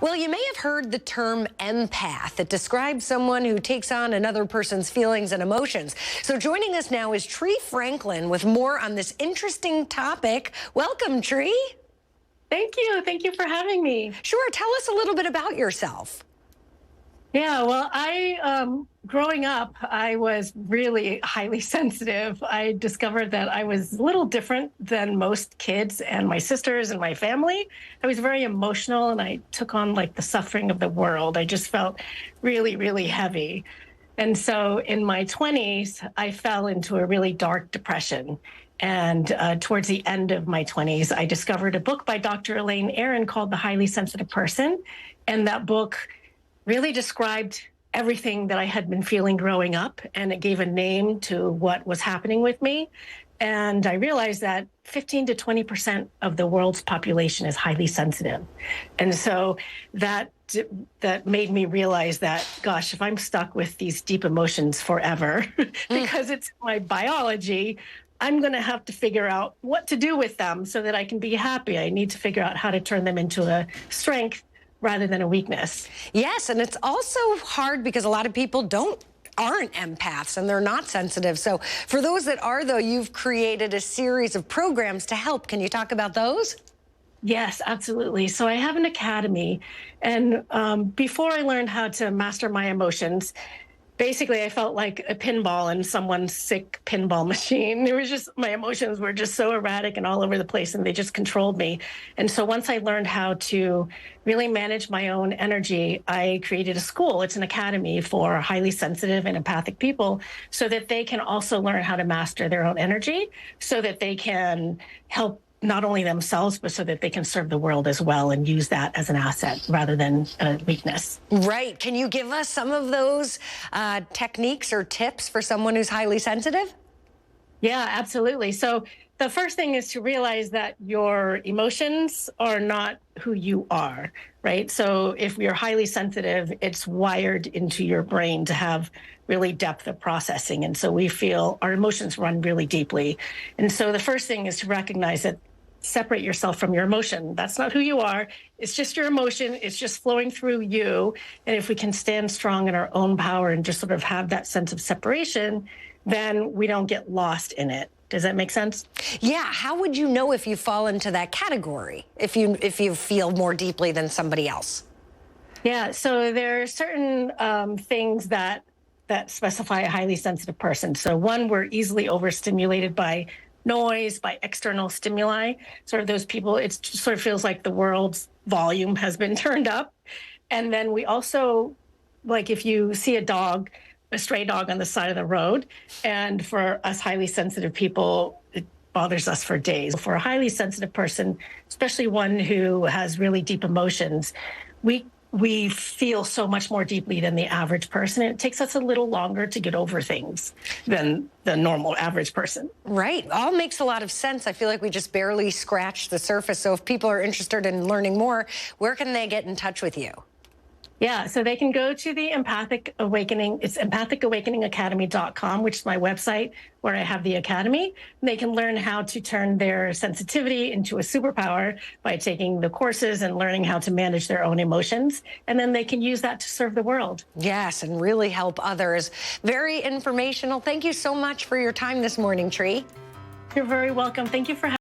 Well, you may have heard the term empath. It describes someone who takes on another person's feelings and emotions. So joining us now is Tree Franklyn with more on this interesting topic. Welcome, Tree. Thank you. Thank you for having me. Sure. Tell us a little bit about yourself. Yeah, well, growing up, I was really highly sensitive. I discovered that I was a little different than most kids and my sisters and my family. I was very emotional and I took on like the suffering of the world. I just felt really, really heavy. And so in my 20s, I fell into a really dark depression. And towards the end of my 20s, I discovered a book by Dr. Elaine Aron called The Highly Sensitive Person. And that book really described everything that I had been feeling growing up, and it gave a name to what was happening with me. And I realized that 15 to 20% of the world's population is highly sensitive. And so that made me realize that, gosh, if I'm stuck with these deep emotions forever, because it's my biology, I'm going to have to figure out what to do with them so that I can be happy. I need to figure out how to turn them into a strength rather than a weakness. Yes, and it's also hard because a lot of people aren't empaths and they're not sensitive. So for those that are, though, you've created a series of programs to help. Can you talk about those? Yes, absolutely. So I have an academy, and before I learned how to master my emotions, basically, I felt like a pinball in someone's sick pinball machine. It was just, my emotions were just so erratic and all over the place, and they just controlled me. And so once I learned how to really manage my own energy, I created a school. It's an academy for highly sensitive and empathic people so that they can also learn how to master their own energy so that they can help not only themselves, but so that they can serve the world as well and use that as an asset rather than a weakness. Right. Can you give us some of those techniques or tips for someone who's highly sensitive? Yeah, absolutely. So the first thing is to realize that your emotions are not who you are, right? So if you're highly sensitive, it's wired into your brain to have really depth of processing. And so we feel our emotions run really deeply. And so the first thing is to recognize that separate yourself from your emotion. That's not who you are. It's just your emotion. It's just flowing through you. And if we can stand strong in our own power and just sort of have that sense of separation, then we don't get lost in it. Does that make sense? Yeah. How would you know if you fall into that category, if you feel more deeply than somebody else? Yeah. So there are certain things that specify a highly sensitive person. So one, we're easily overstimulated by noise, by external stimuli. Sort of those people, it sort of feels like the world's volume has been turned up. And then we also, like if you see a stray dog on the side of the road, and for us highly sensitive people, it bothers us for days. For a highly sensitive person, especially one who has really deep emotions, we feel so much more deeply than the average person. It takes us a little longer to get over things than the normal average person. Right. All makes a lot of sense. I feel like we just barely scratched the surface. So if people are interested in learning more, where can they get in touch with you? Yeah, so they can go to the Empathic Awakening. It's empathicawakeningacademy.com, which is my website where I have the academy. They can learn how to turn their sensitivity into a superpower by taking the courses and learning how to manage their own emotions. And then they can use that to serve the world. Yes, and really help others. Very informational. Thank you so much for your time this morning, Tree. You're very welcome. Thank you for having me.